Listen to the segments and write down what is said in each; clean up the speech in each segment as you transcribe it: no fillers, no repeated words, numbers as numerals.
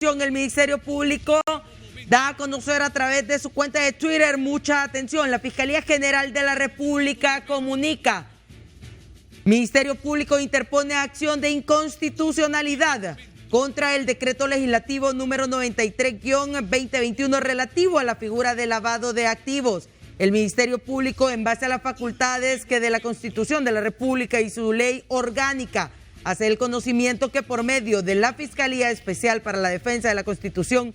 El Ministerio Público da a conocer a través de su cuenta de Twitter, mucha atención, la Fiscalía General de la República comunica: Ministerio Público interpone acción de inconstitucionalidad contra el decreto legislativo número 93-2021 relativo a la figura de lavado de activos. El Ministerio Público, en base a las facultades que de la Constitución de la República y su ley orgánica, hace el conocimiento que por medio de la Fiscalía Especial para la Defensa de la Constitución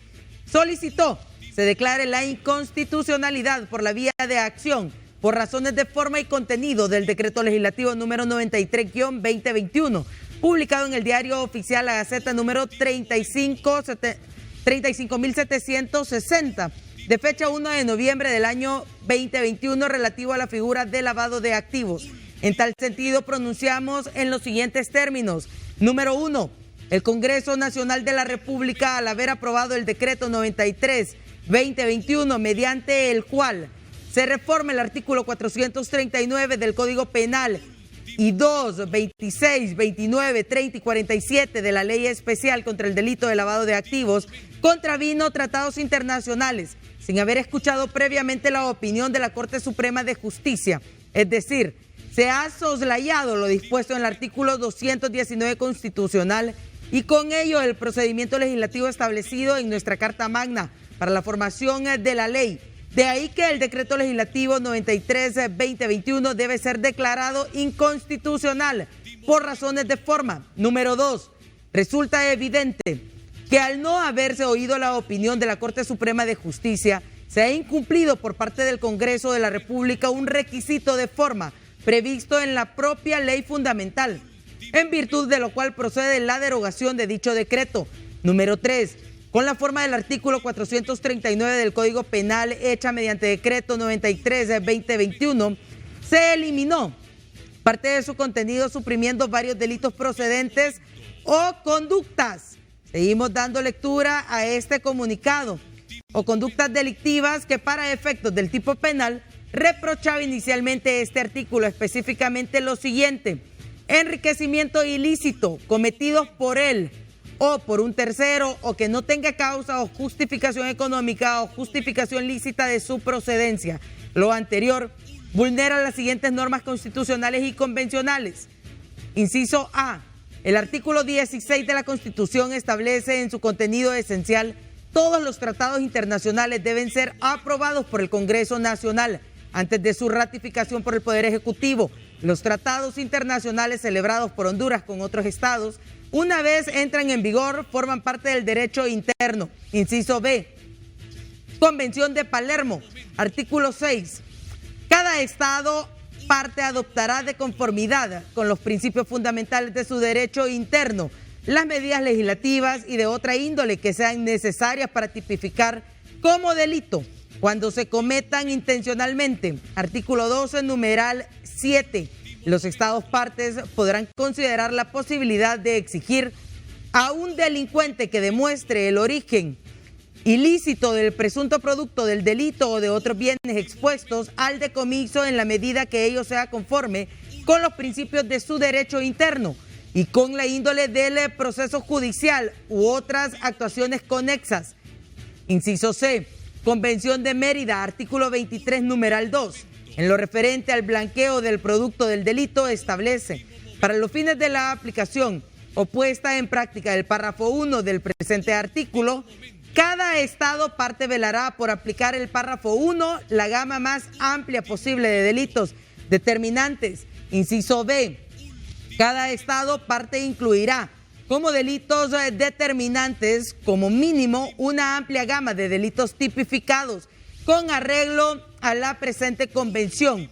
solicitó se declare la inconstitucionalidad por la vía de acción por razones de forma y contenido del decreto legislativo número 93-2021, publicado en el Diario Oficial La Gaceta número 35.760, de fecha 1 de noviembre del año 2021, relativo a la figura de lavado de activos. En tal sentido, pronunciamos en los siguientes términos. Número 1. El Congreso Nacional de la República, al haber aprobado el decreto 93-2021, mediante el cual se reforma el artículo 439 del Código Penal y 2, 26, 29, 30 y 47 de la Ley Especial contra el Delito de Lavado de Activos, contravino tratados internacionales, sin haber escuchado previamente la opinión de la Corte Suprema de Justicia, es decir, se ha soslayado lo dispuesto en el artículo 219 constitucional y con ello el procedimiento legislativo establecido en nuestra Carta Magna para la formación de la ley. De ahí que el decreto legislativo 93-2021 debe ser declarado inconstitucional por razones de forma. Número 2. Resulta evidente que al no haberse oído la opinión de la Corte Suprema de Justicia, se ha incumplido por parte del Congreso de la República un requisito de forma previsto en la propia ley fundamental, en virtud de lo cual procede la derogación de dicho decreto. Número 3. Con la forma del artículo 439 del Código Penal, hecha mediante decreto 93-2021, se eliminó parte de su contenido, suprimiendo varios delitos procedentes o conductas. Seguimos dando lectura a este comunicado. O conductas delictivas que para efectos del tipo penal reprochaba inicialmente este artículo, específicamente lo siguiente: enriquecimiento ilícito cometidos por él o por un tercero o que no tenga causa o justificación económica o justificación lícita de su procedencia. Lo anterior vulnera las siguientes normas constitucionales y convencionales. Inciso A. El artículo 16 de la Constitución establece en su contenido esencial: todos los tratados internacionales deben ser aprobados por el Congreso Nacional antes de su ratificación por el Poder Ejecutivo. Los tratados internacionales celebrados por Honduras con otros estados, una vez entran en vigor, forman parte del derecho interno. Inciso B. Convención de Palermo, artículo 6. Cada estado parte adoptará de conformidad con los principios fundamentales de su derecho interno las medidas legislativas y de otra índole que sean necesarias para tipificar como delito cuando se cometan intencionalmente. Artículo 12, numeral 7. Los estados partes podrán considerar la posibilidad de exigir a un delincuente que demuestre el origen ilícito del presunto producto del delito o de otros bienes expuestos al decomiso en la medida que ello sea conforme con los principios de su derecho interno y con la índole del proceso judicial u otras actuaciones conexas. Inciso C. Convención de Mérida, artículo 23, numeral 2. En lo referente al blanqueo del producto del delito, establece: para los fines de la aplicación o puesta en práctica del párrafo 1 del presente artículo, cada estado parte velará por aplicar el párrafo 1 la gama más amplia posible de delitos determinantes. Inciso B. Cada estado parte incluirá como delitos determinantes, como mínimo, una amplia gama de delitos tipificados con arreglo a la presente convención.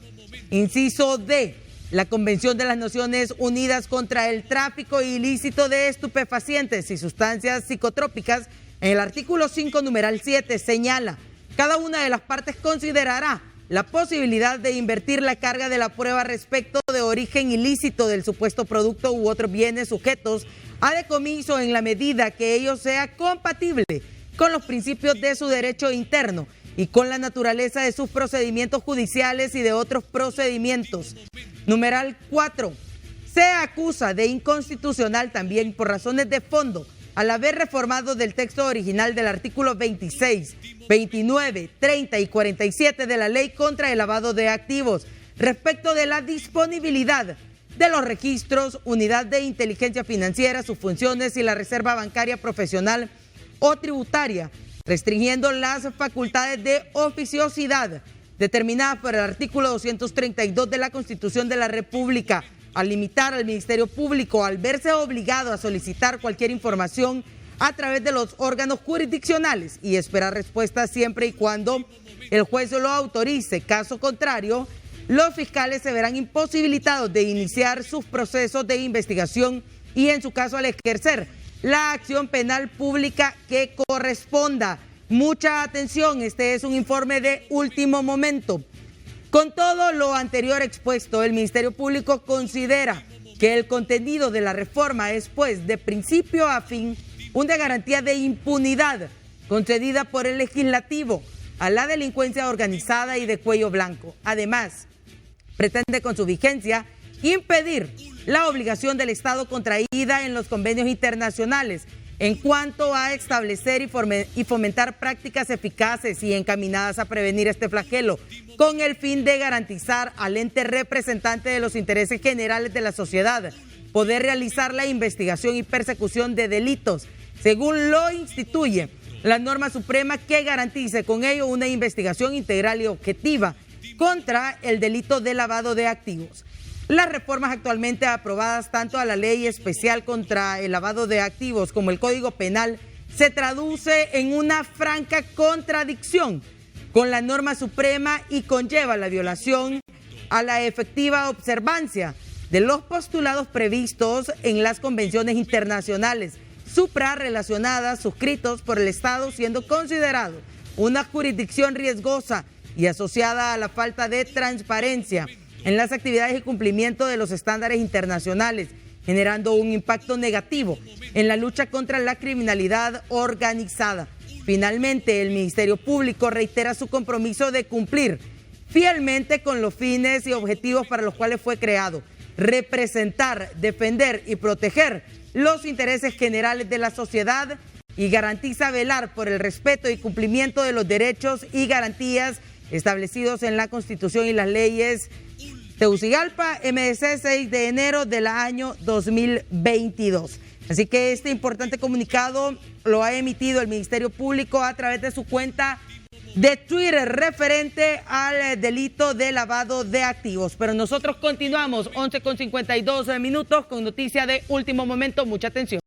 Inciso D. La Convención de las Naciones Unidas contra el tráfico ilícito de estupefacientes y sustancias psicotrópicas, en el artículo 5, numeral 7, señala: cada una de las partes considerará la posibilidad de invertir la carga de la prueba respecto de origen ilícito del supuesto producto u otros bienes sujetos a decomiso en la medida que ello sea compatible con los principios de su derecho interno y con la naturaleza de sus procedimientos judiciales y de otros procedimientos. Numeral 4. Se acusa de inconstitucional también por razones de fondo al haber reformado del texto original del artículo 26, 29, 30 y 47 de la Ley contra el Lavado de Activos, respecto de la disponibilidad de los registros, unidad de inteligencia financiera, sus funciones y la reserva bancaria profesional o tributaria, restringiendo las facultades de oficiosidad determinadas por el artículo 232 de la Constitución de la República, al limitar al Ministerio Público al verse obligado a solicitar cualquier información a través de los órganos jurisdiccionales y esperar respuesta siempre y cuando el juez lo autorice. Caso contrario, los fiscales se verán imposibilitados de iniciar sus procesos de investigación y, en su caso, al ejercer la acción penal pública que corresponda. Mucha atención, este es un informe de último momento. Con todo lo anterior expuesto, el Ministerio Público considera que el contenido de la reforma es, pues, de principio a fin, una garantía de impunidad concedida por el legislativo a la delincuencia organizada y de cuello blanco. Además, pretende con su vigencia impedir la obligación del Estado contraída en los convenios internacionales en cuanto a establecer y fomentar prácticas eficaces y encaminadas a prevenir este flagelo, con el fin de garantizar al ente representante de los intereses generales de la sociedad poder realizar la investigación y persecución de delitos, según lo instituye la norma suprema, que garantice con ello una investigación integral y objetiva contra el delito de lavado de activos. Las reformas actualmente aprobadas tanto a la Ley Especial contra el Lavado de Activos como el Código Penal se traduce en una franca contradicción con la norma suprema y conlleva la violación a la efectiva observancia de los postulados previstos en las convenciones internacionales suprarrelacionadas suscritos por el Estado, siendo considerado una jurisdicción riesgosa y asociada a la falta de transparencia en las actividades y cumplimiento de los estándares internacionales, generando un impacto negativo en la lucha contra la criminalidad organizada. Finalmente, el Ministerio Público reitera su compromiso de cumplir fielmente con los fines y objetivos para los cuales fue creado: representar, defender y proteger los intereses generales de la sociedad, y garantiza velar por el respeto y cumplimiento de los derechos y garantías establecidos en la Constitución y las leyes. Tegucigalpa, MDC, 6 de enero del año 2022. Así que este importante comunicado lo ha emitido el Ministerio Público a través de su cuenta de Twitter referente al delito de lavado de activos. Pero nosotros continuamos 11:52 minutos con noticia de último momento. Mucha atención.